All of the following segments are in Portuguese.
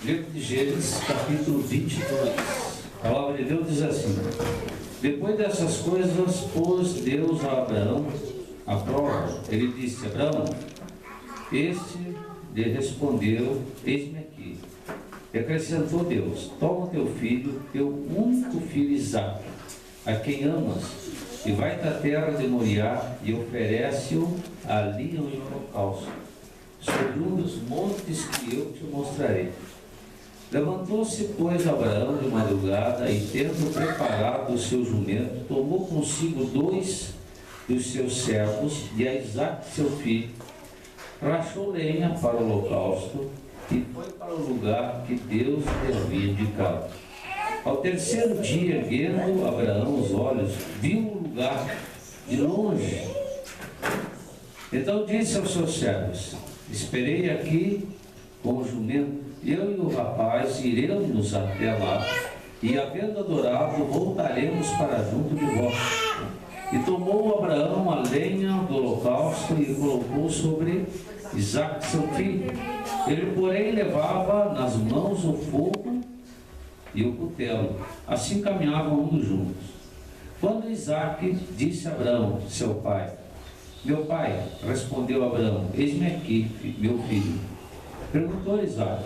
Livro de Gênesis, capítulo 22. A palavra de Deus diz assim: depois dessas coisas, pôs Deus a Abraão à prova. Ele disse: Abraão, este lhe respondeu: eis-me aqui. E acrescentou Deus: toma teu filho, teu único filho Isaque, a quem amas, e vai da terra de Moriá e oferece-o ali em holocausto, sobre um dos montes que eu te mostrarei. Levantou-se, pois, Abraão de madrugada, e tendo preparado o seu jumento, tomou consigo 2 dos seus servos e a Isaque seu filho, rachou lenha para o holocausto e foi para o lugar que Deus lhe havia indicado. Ao terceiro dia, erguendo Abraão os olhos, viu o lugar de longe. Então disse aos seus servos: esperei aqui com o jumento, eu e o rapaz iremos até lá, e havendo adorado, voltaremos para junto de vós. E tomou Abraão a lenha do holocausto e colocou sobre Isaque seu filho. Ele, porém, levava nas mãos o fogo e o cutelo. Assim caminhavam ambos juntos. Quando Isaque disse a Abraão, seu pai: meu pai, respondeu Abraão: eis-me aqui, meu filho. Perguntou Isaque: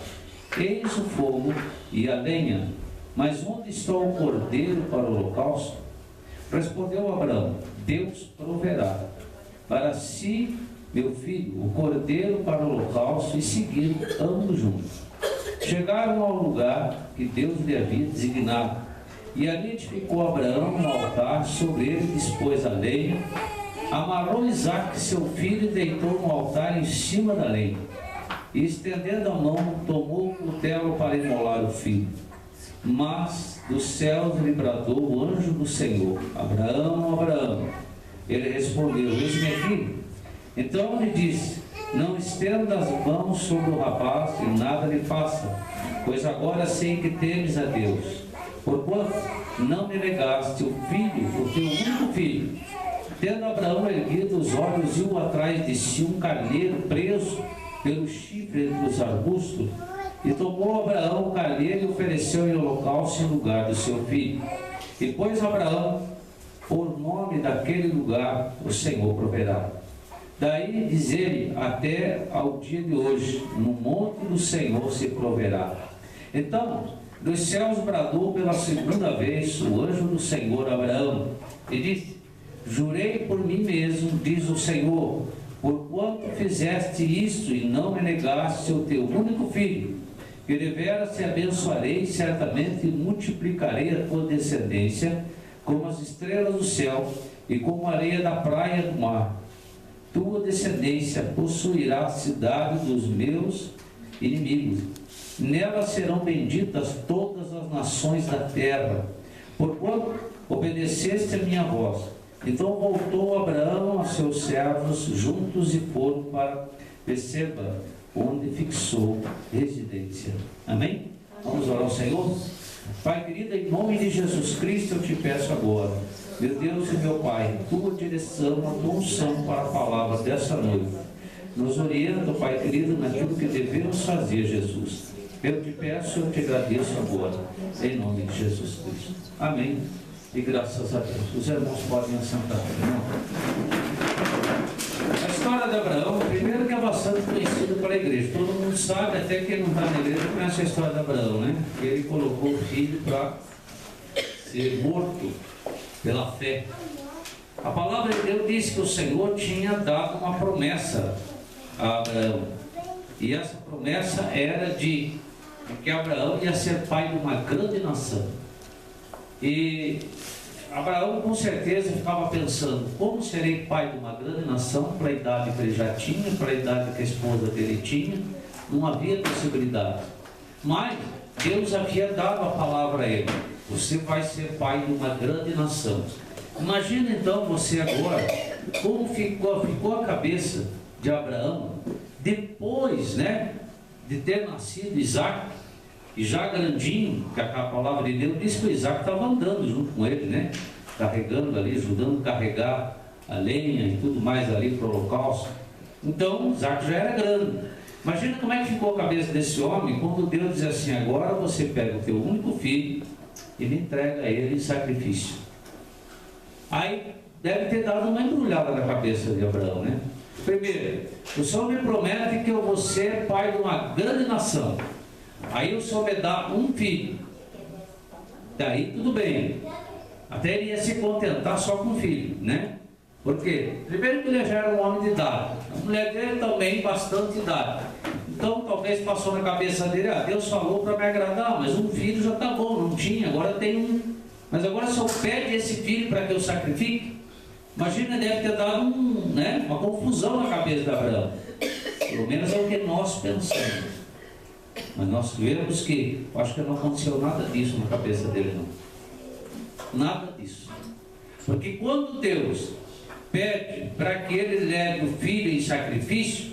eis o fogo e a lenha, mas onde está o cordeiro para o holocausto? Respondeu Abraão: Deus proverá para si, meu filho, o cordeiro para o holocausto, e seguiram ambos juntos. Chegaram ao lugar que Deus lhe havia designado, e ali edificou Abraão um altar, sobre ele dispôs a lenha, amarrou Isaque seu filho e deitou no altar em cima da lenha, e estendendo a mão, tomou o cutelo para imolar o filho. Mas dos céus lhe bradou o anjo do Senhor: Abraão, Abraão. Ele respondeu: eis-me aqui. Então lhe disse: não estenda as mãos sobre o rapaz e nada lhe faça, pois agora sei que temes a Deus, porquanto não me negaste o filho, o teu único filho. Tendo Abraão erguido os olhos, viu atrás de si um carneiro preso pelo chifre entre os arbustos, e tomou Abraão o carneiro e ofereceu em holocausto em lugar do seu filho. E pôs Abraão por nome daquele lugar: o Senhor proverá. Daí diz ele até ao dia de hoje: no monte do Senhor se proverá. Então dos céus bradou pela segunda vez o anjo do Senhor a Abraão e disse: jurei por mim mesmo, diz o Senhor, porquanto fizeste isto e não me negaste o teu único filho, que deveras te abençoarei, certamente multiplicarei a tua descendência como as estrelas do céu e como a areia da praia do mar. Tua descendência possuirá a cidade dos meus inimigos. Nela serão benditas todas as nações da terra, porquanto obedeceste a minha voz. Então voltou Abraão a seus servos juntos e foram para Beceba, onde fixou residência. Amém? Vamos orar ao Senhor? Pai querido, em nome de Jesus Cristo eu te peço agora, meu Deus e meu Pai, tua direção, a tua unção para a palavra dessa noite. Nos orienta, Pai querido, naquilo que devemos fazer, Jesus. Eu te peço, eu te agradeço agora, em nome de Jesus Cristo. Amém. E graças a Deus. Os irmãos podem assentar. A história de Abraão, primeiro que é bastante conhecida pela igreja. Todo mundo sabe, até quem não está na igreja conhece a história de Abraão, né? Ele colocou o filho para ser morto pela fé. A palavra de Deus diz que o Senhor tinha dado uma promessa a Abraão. E essa promessa era de que Abraão ia ser pai de uma grande nação. E Abraão com certeza ficava pensando: como serei pai de uma grande nação para a idade que ele já tinha, para a idade que a esposa dele tinha? Não havia possibilidade. Mas Deus havia dado a palavra a ele: você vai ser pai de uma grande nação. Imagina então você agora como ficou a cabeça de Abraão depois, né, de ter nascido Isaque. E já grandinho, que a palavra de Deus diz que o Isaque estava andando junto com ele, né? Carregando ali, ajudando a carregar a lenha e tudo mais ali para o holocausto. Então, Isaque já era grande. Imagina como é que ficou a cabeça desse homem quando Deus diz assim: agora você pega o teu único filho e me entrega a ele em sacrifício. Aí deve ter dado uma embrulhada na cabeça de Abraão, né? Primeiro, o Senhor me promete que eu vou ser pai de uma grande nação. Aí o Senhor me dá um filho. Daí tudo bem. Até ele ia se contentar só com um filho, né? Por quê? Primeiro que ele já era um homem de idade. A mulher dele também bastante idade. Então talvez passou na cabeça dele: Deus falou para me agradar, mas um filho já está bom, não tinha, agora tem um. Mas agora se eu pede esse filho para que eu sacrifique, imagina, deve ter dado uma confusão na cabeça de Abraão. Pelo menos é o que nós pensamos. Mas nós vemos que, acho que não aconteceu nada disso na cabeça dele, não. Nada disso. Porque quando Deus pede para que ele leve o filho em sacrifício,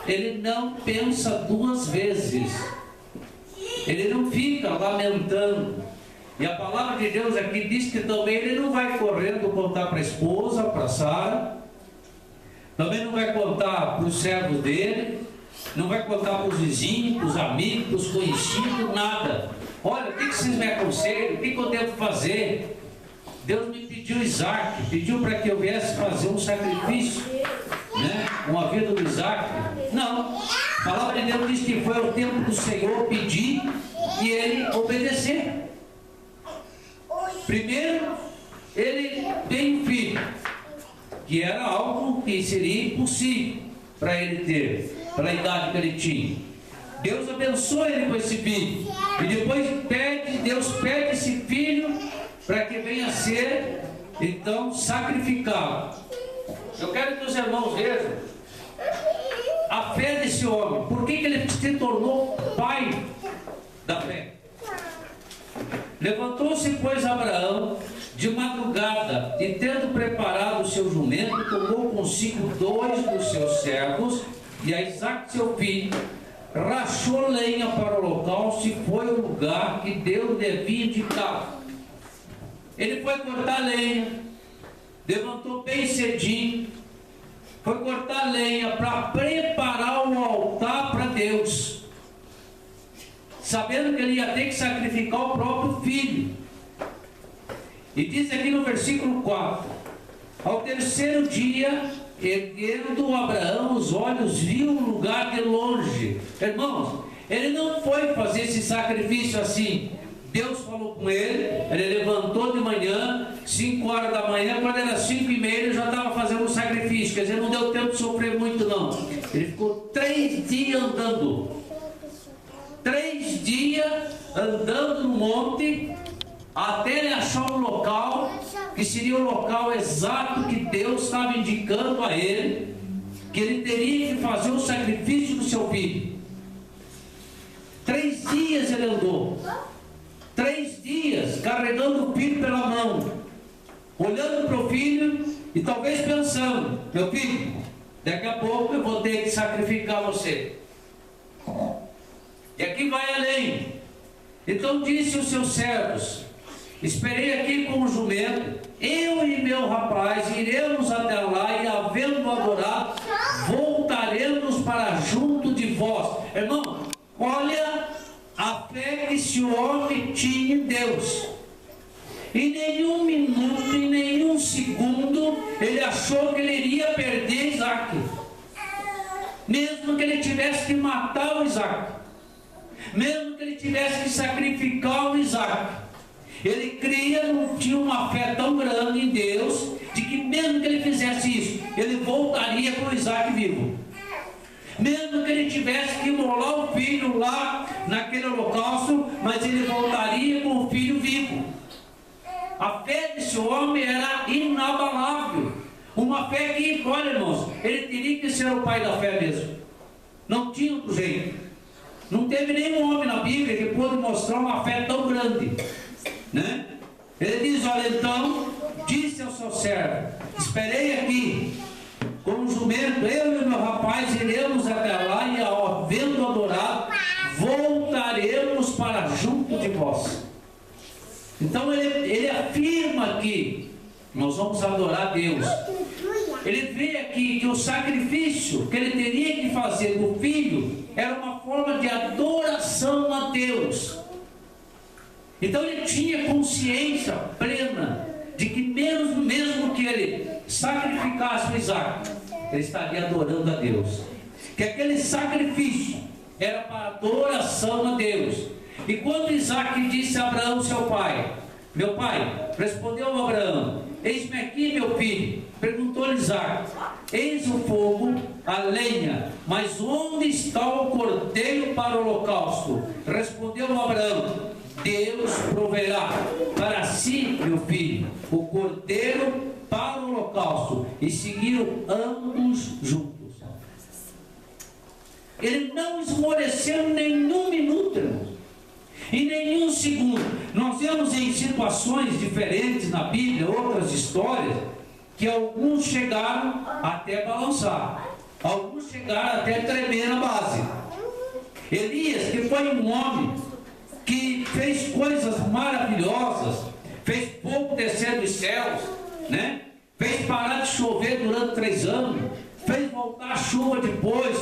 ele não pensa duas vezes. Ele não fica lamentando. E a palavra de Deus aqui diz que também ele não vai correndo contar para a esposa, para Sara, também não vai contar para os servos dele, não vai contar para os vizinhos, para os amigos, para os conhecidos, nada. Olha, o que vocês me aconselham? O que eu devo fazer? Deus me pediu Isaac, pediu para que eu viesse fazer um sacrifício, né? Uma vida do Isaac. Não, a palavra de Deus diz que foi o tempo do Senhor pedir e ele obedecer. Primeiro, ele tem um filho, que era algo que seria impossível para ele ter, pela idade que ele tinha. Deus abençoa ele com esse filho, e depois Deus pede esse filho para que venha ser, então, sacrificado. Eu quero que os irmãos vejam a fé desse homem. Por que ele se tornou pai da fé? Levantou-se, pois, Abraão de madrugada, e tendo preparado o seu jumento, tomou consigo 2 dos seus servos e a Isaque seu filho, rachou lenha para o holocausto e foi ao lugar que Deus lhe havia indicado. Ele foi cortar lenha, levantou bem cedinho, foi cortar lenha para preparar o altar para Deus, sabendo que ele ia ter que sacrificar o próprio filho. E diz aqui no versículo 4: ao terceiro dia, erguendo Abraão os olhos, viu o lugar de longe. Irmãos, ele não foi fazer esse sacrifício assim. Deus falou com ele levantou de manhã, 5 horas da manhã, quando era 5h30, ele já estava fazendo um sacrifício. Quer dizer, não deu tempo de sofrer muito não. Ele ficou 3 dias andando. 3 dias andando no monte, até ele achar um local, que seria o local exato que Deus estava indicando a ele, que ele teria que fazer o sacrifício do seu filho. 3 dias ele andou. 3 dias carregando o filho pela mão, olhando para o filho e talvez pensando: meu filho, daqui a pouco eu vou ter que sacrificar você. E aqui vai além. Então disse os seus servos: esperei aqui com o jumento, eu e meu rapaz iremos até lá, e havendo adorado, voltaremos para junto de vós. Irmão, olha a fé que esse homem tinha em Deus. Em nenhum minuto, em nenhum segundo, ele achou que ele iria perder Isaac, mesmo que ele tivesse que matar o Isaac, mesmo que ele tivesse que sacrificar o Isaac. Ele tinha uma fé tão grande em Deus, de que mesmo que ele fizesse isso, ele voltaria com o Isaac vivo. Mesmo que ele tivesse que imolar o filho lá naquele holocausto, mas ele voltaria com o filho vivo. A fé desse homem era inabalável. Uma fé que, olha irmãos, ele teria que ser o pai da fé mesmo. Não tinha outro jeito. Não teve nenhum homem na Bíblia que pôde mostrar uma fé tão grande, né? Ele diz: olha, então, disse ao seu servo: esperei aqui com o jumento, eu e o meu rapaz iremos até lá, e havendo adorado, voltaremos para junto de vós. Então ele afirma que nós vamos adorar Deus, ele vê aqui que o sacrifício que ele teria que fazer do filho era uma forma de adoração a Deus. Então ele tinha consciência plena de que mesmo que ele sacrificasse o Isaac, ele estaria adorando a Deus. Que aquele sacrifício era para adoração a Deus. E quando Isaac disse a Abraão, seu pai: meu pai, respondeu Abraão: eis-me aqui, meu filho. Perguntou-lhe Isaac: eis o fogo, a lenha, mas onde está o cordeiro para o holocausto? Respondeu Abraão: Deus proverá para si, meu filho, o cordeiro para o holocausto. E seguiram ambos juntos. Ele não esmoreceu nenhum minuto, irmãos, em nenhum segundo. Nós vemos em situações diferentes na Bíblia, outras histórias, que alguns chegaram até balançar, alguns chegaram até tremer na base. Elias, que foi um homem que fez coisas maravilhosas, fez fogo descer dos céus, né? Fez parar de chover durante 3 anos, fez voltar a chuva depois.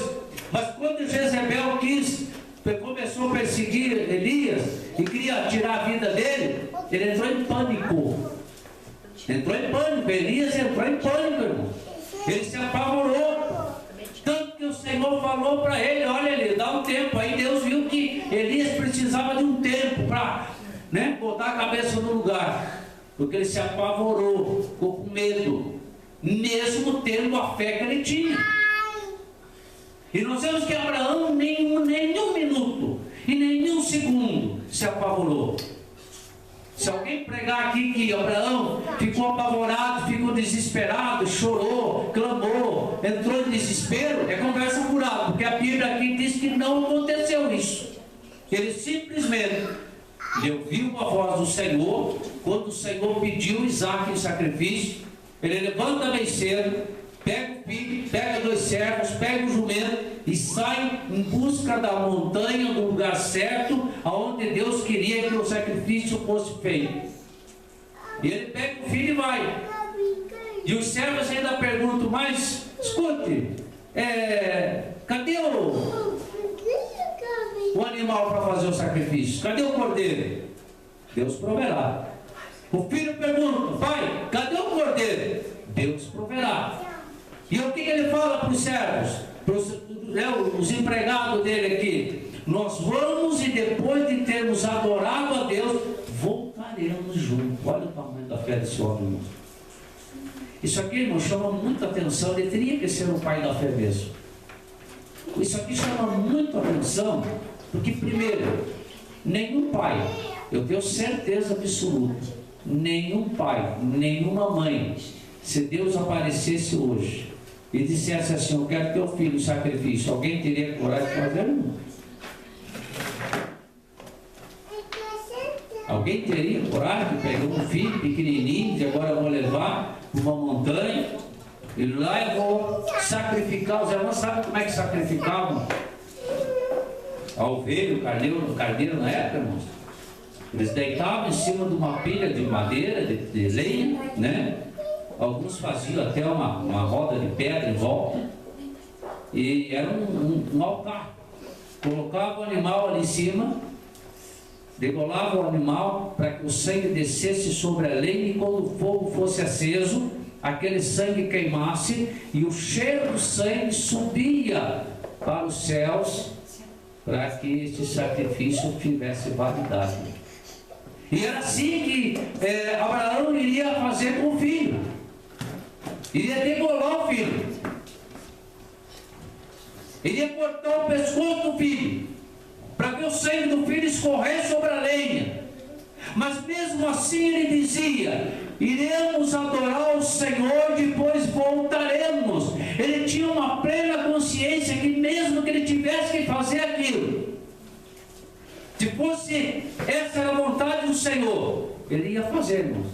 Mas quando Jezebel começou a perseguir Elias e queria tirar a vida dele, ele entrou em pânico. Elias entrou em pânico, irmão. Ele se apavorou. Tanto que o Senhor falou para ele: olha, ele dá um tempo. Aí Deus viu que Elias precisava de um tempo para, botar a cabeça no lugar. Porque ele se apavorou, ficou com medo, mesmo tendo a fé que ele tinha. E nós vemos que Abraão nenhum minuto e nenhum segundo se apavorou. Se alguém pregar aqui que Abraão ficou apavorado, ficou desesperado, chorou, clamou, entrou em desespero, é conversa furada, porque a Bíblia aqui diz que não aconteceu isso. Ele simplesmente ouviu a voz do Senhor. Quando o Senhor pediu Isaac em sacrifício, ele levanta bem cedo, pega o filho, pega 2 servos, pega o jumento e sai em busca da montanha, do lugar certo, aonde Deus queria que o sacrifício fosse feito. E ele pega o filho e vai. E os servos ainda perguntam: mas escute, cadê o animal para fazer o sacrifício? Cadê o cordeiro? Deus proverá. O filho pergunta: pai, cadê o cordeiro? Deus proverá. E o que ele fala para os servos, os empregados dele aqui? Nós vamos, e depois de termos adorado a Deus, voltaremos juntos. Olha o tamanho da fé desse homem, irmão. Isso aqui, irmão, chama muita atenção. Ele teria que ser o pai da fé mesmo. Isso aqui chama muita atenção, porque primeiro, nenhum pai, eu tenho certeza absoluta, nenhum pai, nenhuma mãe, se Deus aparecesse hoje e dissesse assim: eu quero teu filho em sacrifício, alguém teria coragem de fazer? Não. Alguém teria coragem de pegar um filho pequenininho, que agora eu vou levar para uma montanha, e lá eu vou sacrificar? Os irmãos sabem como é que sacrificavam a ovelha, o carneiro na época, irmãos? Eles deitavam em cima de uma pilha de madeira, de lenha, né? Alguns faziam até uma roda de pedra em volta, e era um altar. Colocava o animal ali em cima, degolava o animal para que o sangue descesse sobre a lenha, e quando o fogo fosse aceso, aquele sangue queimasse, e o cheiro do sangue subia para os céus, para que este sacrifício tivesse validade. E era assim que Abraão iria fazer com o filho. Iria degolar o filho, iria cortar o pescoço do filho, para ver o sangue do filho escorrer sobre a lenha. Mas mesmo assim ele dizia: iremos adorar o Senhor, depois voltaremos. Ele tinha uma plena consciência que mesmo que ele tivesse que fazer aquilo, se fosse essa era a vontade do Senhor, ele ia fazer, irmãos.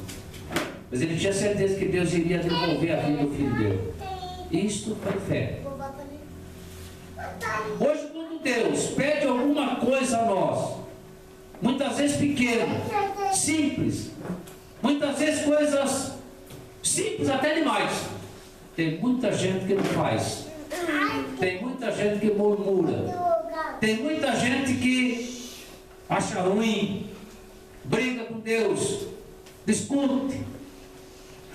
Mas ele tinha certeza que Deus iria devolver a vida do filho dele. Isto foi fé. Hoje, quando Deus pede alguma coisa a nós, muitas vezes pequena, simples, muitas vezes coisas simples até demais, Tem muita gente que não faz. Tem muita gente que murmura. Tem muita gente que acha ruim, briga com Deus, discute.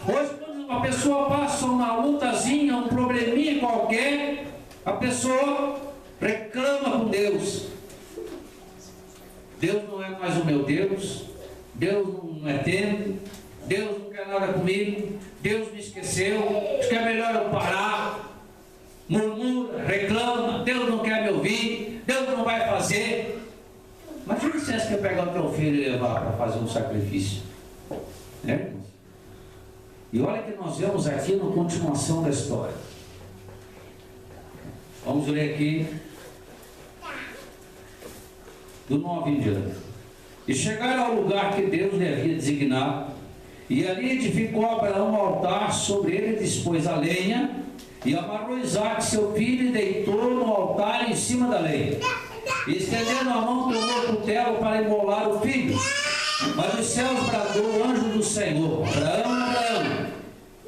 Hoje, quando uma pessoa passa uma lutazinha, um probleminha qualquer, a pessoa reclama com Deus. Deus não é mais o meu Deus, Deus não me atende, Deus não quer nada comigo, Deus me esqueceu, acho que é melhor eu parar. Murmura, reclama, Deus não quer me ouvir, Deus não vai fazer. Imagina se você quer pegar o teu filho e levar para fazer um sacrifício, né, irmãos? E olha que nós vemos aqui na continuação da história. Vamos ler aqui do 9 em diante. E chegaram ao lugar que Deus lhe havia designado, e ali edificou Abraão um altar, sobre ele dispôs a lenha, e amarrou Isaque seu filho, e deitou no altar em cima da lenha. E estendendo a mão, tomou o cutelo para imolar o filho. Mas dos céus bradou o anjo do Senhor: Abraão, Abraão.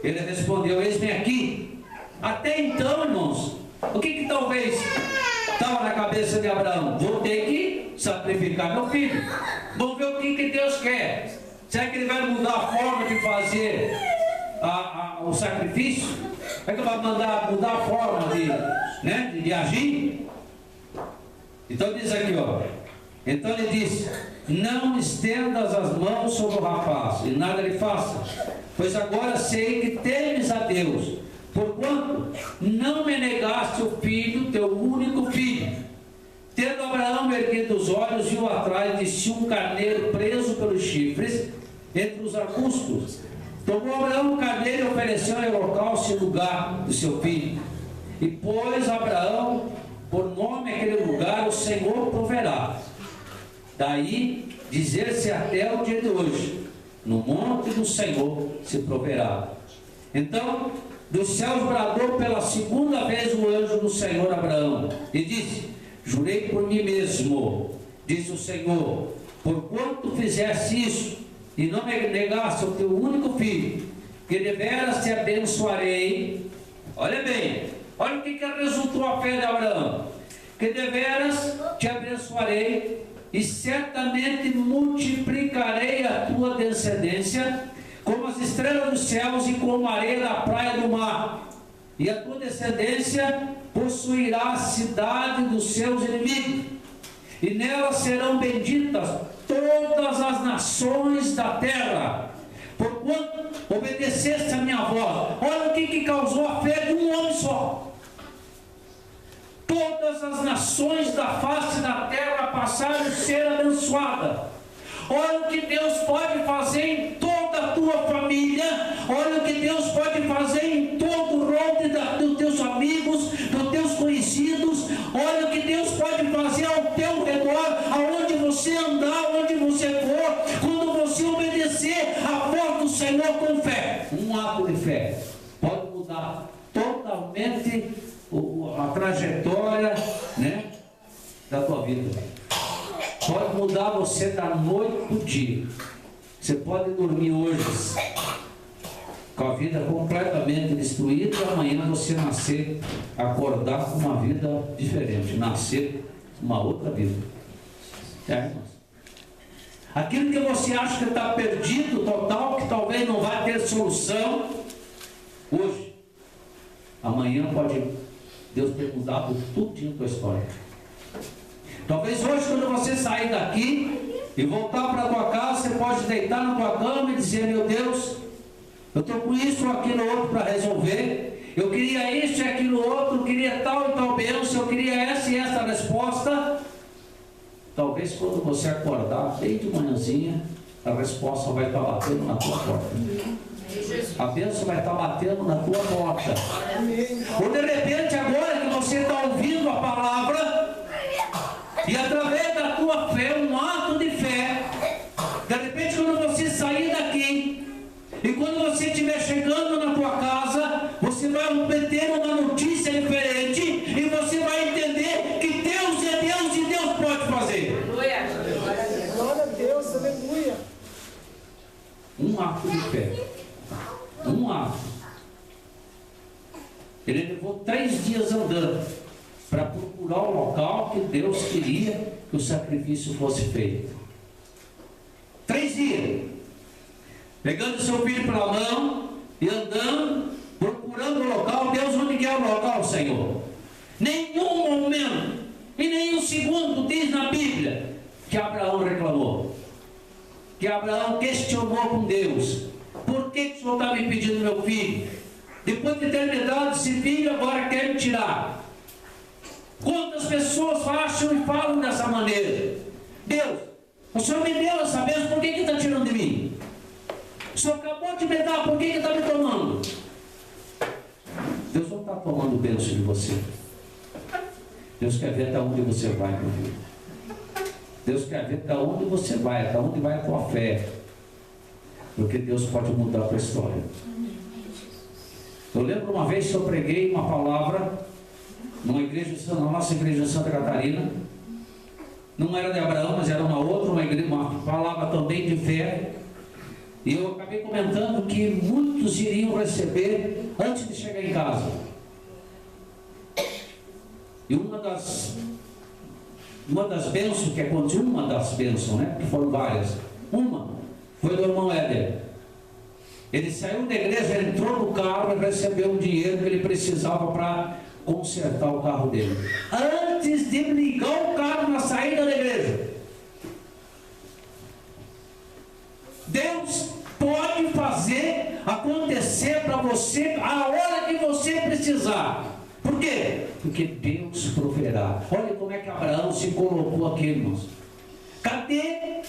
Ele respondeu: eis-me aqui. Até então, irmãos, o que talvez estava na cabeça de Abraão? Vou ter que sacrificar meu filho. Vamos ver o que Deus quer. Será que ele vai mudar a forma de fazer o sacrifício? Será que ele vai mudar a forma de agir? Então diz aqui, ó. Então ele disse: não estendas as mãos sobre o rapaz, e nada lhe faça, pois agora sei que temes a Deus, porquanto não me negaste o filho, teu único filho. Tendo Abraão erguido os olhos, viu atrás de si um carneiro preso pelos chifres entre os arbustos. Tomou Abraão o carneiro e ofereceu em holocausto em lugar do seu filho. E pôs Abraão por nome aquele lugar: o Senhor proverá. Daí dizer-se até o dia de hoje: no monte do Senhor se proverá. Então dos céus bradou pela segunda vez o anjo do Senhor a Abraão, e disse: jurei por mim mesmo, disse o Senhor, porquanto fizeste isso, e não me negaste o teu único filho, que deveras te abençoarei. Olha bem, olha o que resultou a fé de Abraão: que deveras te abençoarei, e certamente multiplicarei a tua descendência como as estrelas dos céus e como a areia da praia do mar. E a tua descendência possuirá a cidade dos seus inimigos, e nela serão benditas todas as nações da terra, porquanto obedeceste a minha voz. Olha o que causou a fé de um homem só. Todas as nações da face da terra passaram a ser abençoadas. Olha o que Deus pode fazer em toda a tua família. Olha o que Deus pode fazer em todo o rol dos teus amigos, dos teus conhecidos. Olha o que Deus pode fazer ao teu redor, aonde você andar, onde você for, quando você obedecer a voz do Senhor com fé. Um ato de fé pode mudar totalmente a trajetória, né, da tua vida. Pode mudar você da noite para o dia. Você pode dormir hoje com a vida completamente destruída, e amanhã você nascer, acordar com uma vida diferente, nascer uma outra vida. Irmãos? Aquilo que você acha que está perdido total, que talvez não vai ter solução, hoje, amanhã pode Deus ter mudado tudinho a tua história. Talvez hoje, quando você sair daqui e voltar para a tua casa, você pode deitar na tua cama e dizer: meu Deus, eu estou com isso ou aquilo outro para resolver, eu queria isso e aquilo outro, eu queria tal e tal bênção, eu queria essa e essa resposta. Talvez quando você acordar bem de manhãzinha, a resposta vai estar batendo na tua porta. A bênção vai estar batendo na tua porta. Ou de repente, agora que você está ouvindo a palavra, e através da tua fé, um ato de fé, de repente, quando você sair daqui, e quando você estiver chegando na tua casa, você vai obter uma notícia diferente, e você vai entender que Deus é Deus e Deus pode fazer. Glória a Deus, aleluia. Um ato de fé. Um ato. 3 dias andando para procurar o local que Deus queria que o sacrifício fosse feito. 3 dias. Pegando seu filho pela mão e andando, procurando o local. Deus, onde que é o local, Senhor? Nenhum momento, e nenhum segundo diz na Bíblia que Abraão reclamou, que Abraão questionou com Deus: por que o Senhor está me pedindo meu filho? Depois de ter me dado esse filho, agora quer me tirar. Quantas pessoas acham e falam dessa maneira? Deus, o Senhor me deu essa bênção, por que está tirando de mim? O Senhor acabou de me dar, por que está me tomando? Deus não está tomando bênção de você. Deus quer ver até onde você vai, meu filho. Deus quer ver até onde você vai, até onde vai a tua fé. Porque Deus pode mudar a tua história. Eu lembro uma vez que eu preguei uma palavra numa igreja, na nossa igreja de Santa Catarina. Não era de Abraão, mas era uma outra, uma palavra também de fé. E eu acabei comentando que muitos iriam receber antes de chegar em casa. E uma das bênçãos que aconteceu, uma das bênçãos, né? Que foram várias. Uma foi do irmão Éder. Ele saiu da igreja, entrou no carro e recebeu o dinheiro que ele precisava para consertar o carro dele. Antes de ligar o carro na saída da igreja. Deus pode fazer acontecer para você a hora que você precisar. Por quê? Porque Deus proverá. Olha como é que Abraão se colocou aqui, irmãos. Cadê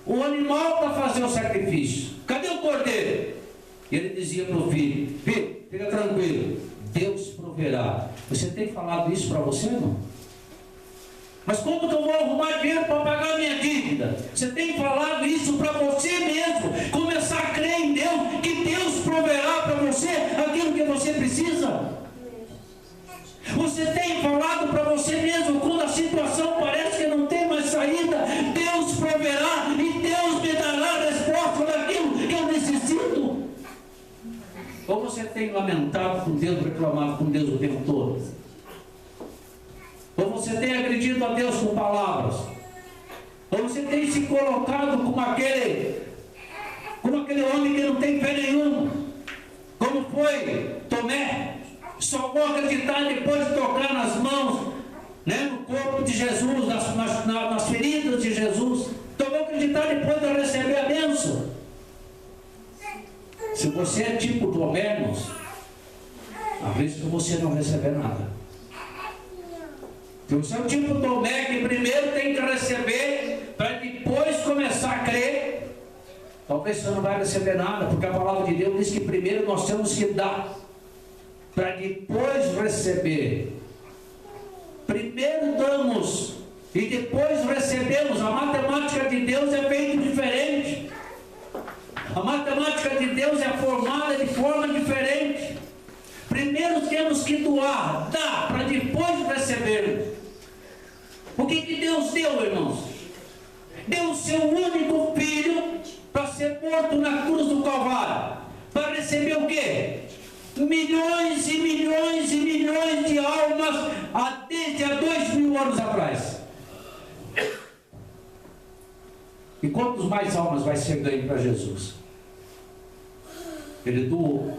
o animal para fazer o sacrifício? Cadê o cordeiro? E ele dizia para o filho: filho, fica tranquilo, Deus proverá. Você tem falado isso para você, não? Mas como que eu vou arrumar dinheiro para pagar a minha dívida? Você tem falado isso para você mesmo. Começar a crer em Deus, que Deus proverá para você aquilo que você precisa. Você tem falado para você mesmo, quando a situação parece que não tem mais saída, Deus proverá e Deus me dará a resposta daquilo que eu necessito. Ou você tem lamentado com Deus, reclamado com Deus o tempo todo? Ou você tem agredido a Deus com palavras? Ou você tem se colocado como aquele homem que não tem fé nenhuma? Como foi Tomé? Só vou acreditar depois de tocar nas mãos, né, no corpo de Jesus, nas feridas de Jesus. Só vou acreditar depois de receber a bênção. Se você é tipo Tomé, irmãos, há vezes que você não recebe nada. Se você é o tipo Tomé que primeiro tem que receber para depois começar a crer, talvez você não vai receber nada, porque a palavra de Deus diz que primeiro nós temos que dar para depois receber. Primeiro damos e depois recebemos. A matemática de Deus é feita diferente. A matemática de Deus é formada de forma diferente. Primeiro temos que doar, dar, para depois receber. O que Deus deu, irmãos? Deu o seu único filho para ser morto na cruz do Calvário. Para receber o quê? Milhões e milhões e milhões de almas desde há 2000 anos atrás. E quantos mais almas vai ser ganho para Jesus? Ele doou.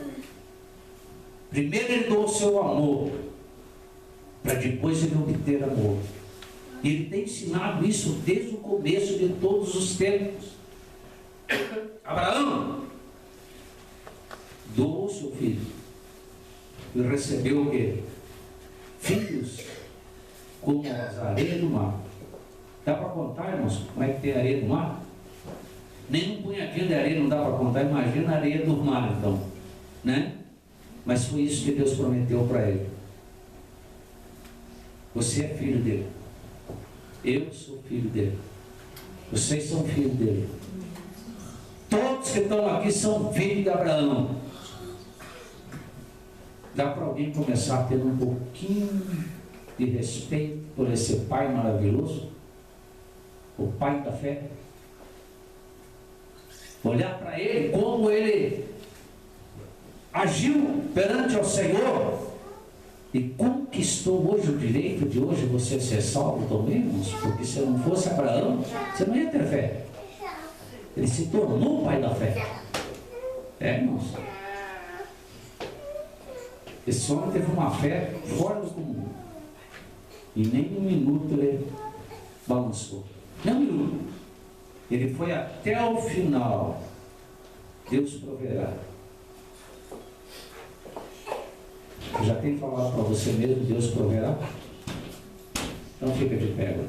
Primeiro ele doou o seu amor, para depois ele obter amor. E ele tem ensinado isso desde o começo de todos os tempos. Abraão doou o seu filho e recebeu o quê? Filhos como as areias do mar. Dá para contar, irmãos, como é que tem areia do mar? Nem um punhadinho de areia não dá para contar. Imagina a areia do mar, então, né? Mas foi isso que Deus prometeu para ele. Você é filho dele. Eu sou filho dele. Vocês são filhos dele. Todos que estão aqui são filhos de Abraão. Dá para alguém começar a ter um pouquinho de respeito por esse pai maravilhoso? O pai da fé? Olhar para ele, como ele agiu perante o Senhor, e conquistou hoje o direito de hoje você ser salvo também, irmãos, porque se não fosse Abraão, você não ia ter fé. Ele se tornou o pai da fé. Irmãos. Esse homem teve uma fé fora do comum. E nem um minuto ele balançou. Nem um minuto. Ele foi até o final. Deus proverá. Já tem falado para você mesmo, Deus proverá? Então fica de pé agora.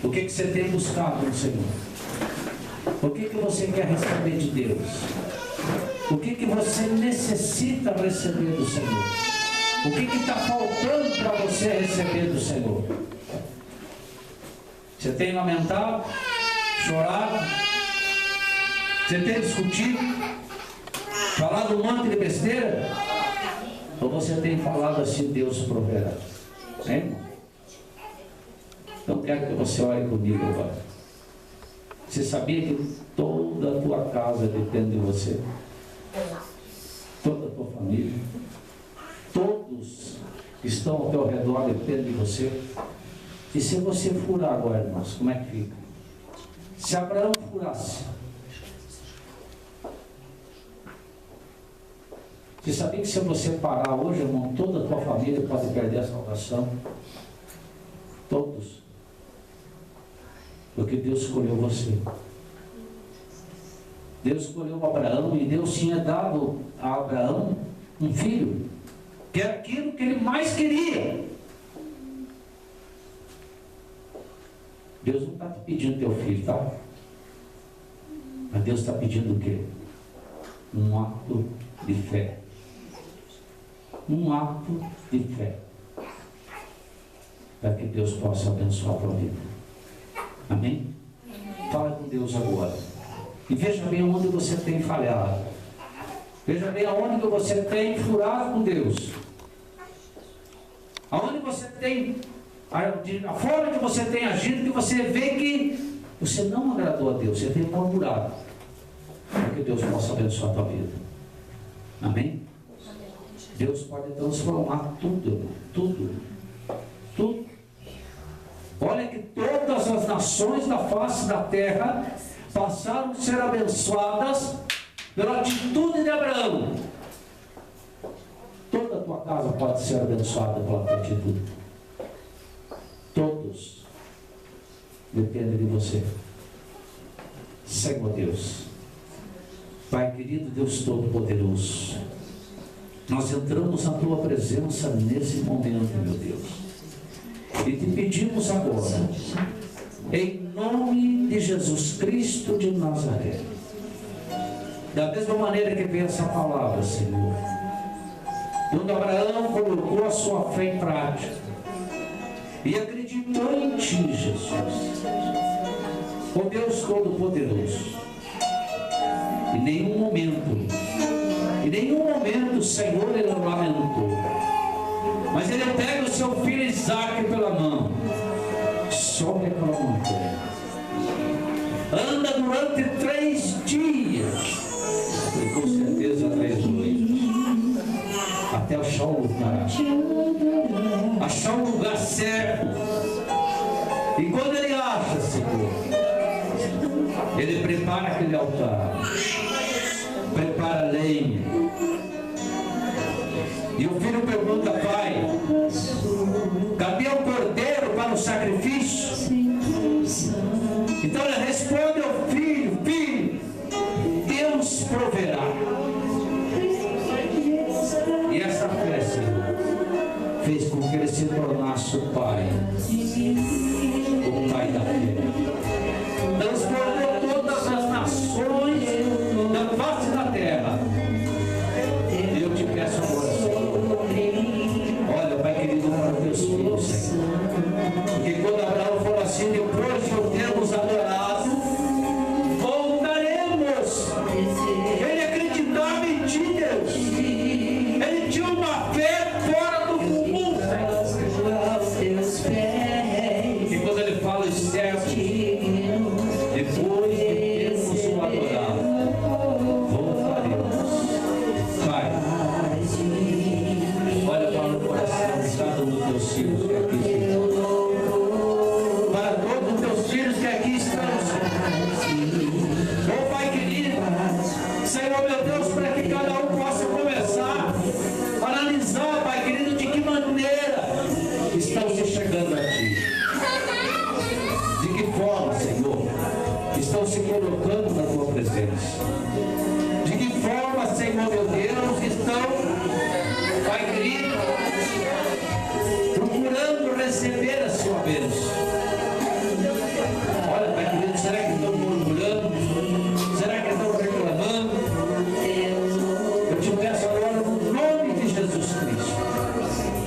O que você tem buscado no Senhor? O que você quer receber de Deus? O que você necessita receber do Senhor? O que está faltando para você receber do Senhor? Você tem lamentado, chorado? Você tem discutido? Falado um monte de besteira? Ou você tem falado assim, Deus proverá? Irmão? Então quero que você ore comigo agora. Você sabia que toda a tua casa depende de você? Toda a tua família? Todos que estão ao teu redor dependem de você? E se você furar agora, irmãos, como é que fica? Se Abraão furasse, você sabia que se você parar hoje, irmão, toda a tua família pode perder a salvação? Todos. Porque Deus escolheu você. Deus escolheu Abraão e Deus tinha dado a Abraão um filho, que era aquilo que ele mais queria. Deus não está te pedindo teu filho, tá? Mas Deus está pedindo o quê? Um ato de fé. Um ato de fé. Para que Deus possa abençoar a tua vida. Amém? Fala com Deus agora. E veja bem aonde você tem falhado. Veja bem aonde que você tem furado com Deus. Aonde você tem, a forma que você tem agido, que você vê que você não agradou a Deus, você tem murmurado. Para que Deus possa abençoar a tua vida. Amém? Deus pode transformar tudo, tudo, tudo. Olha que todas as nações da face da terra passaram a ser abençoadas pela atitude de Abraão. Toda a tua casa pode ser abençoada pela tua atitude. Todos dependem de você. Senhor Deus, Pai querido, Deus Todo-Poderoso, nós entramos na tua presença nesse momento, meu Deus, e te pedimos agora, em nome de Jesus Cristo de Nazaré, da mesma maneira que veio essa palavra, Senhor, quando Abraão colocou a sua fé em prática e acreditou em Ti, Jesus, o Deus Todo-Poderoso, em nenhum momento, Senhor, ele lamentou, mas ele pega o seu filho Isaac pela mão, sobe aquela montanha, anda durante 3 dias, e com certeza 3 noites, até achar um lugar certo. E quando ele acha, Senhor, ele prepara aquele altar, prepara a lenha, e o filho pergunta: pai, cadê o cordeiro para o sacrifício? Então ele responde ao filho: filho, Deus proverá. E essa fé, Senhor, fez com que ele se tornasse o pai da fé. Transformou todas as nações da face da terra. E eu te peço agora, Senhor, olha, Pai querido, para os teus filhos, Senhor, porque quando Abraão falou assim: depois de eu termos adorado, voltaremos. Ele acreditava em Ti, Deus. Ele tinha uma fé fora do comum, Senhor. E quando ele fala certo, depois de termos o adorado, voltaremos. Pai, colocando na tua presença. De que forma, Senhor meu Deus, estão, Pai querido, procurando receber a sua bênção. Olha, Pai querido, será que estão murmurando? Será que estão reclamando? Eu te peço agora no nome de Jesus Cristo,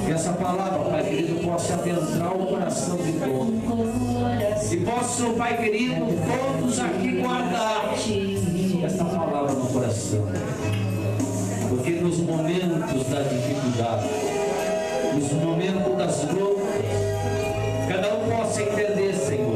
que essa palavra, Pai querido, possa adentrar o coração de todos. E possam, Pai querido, todos aqui guardar essa palavra no coração. Porque nos momentos da dificuldade, nos momentos das lutas, cada um possa entender, Senhor,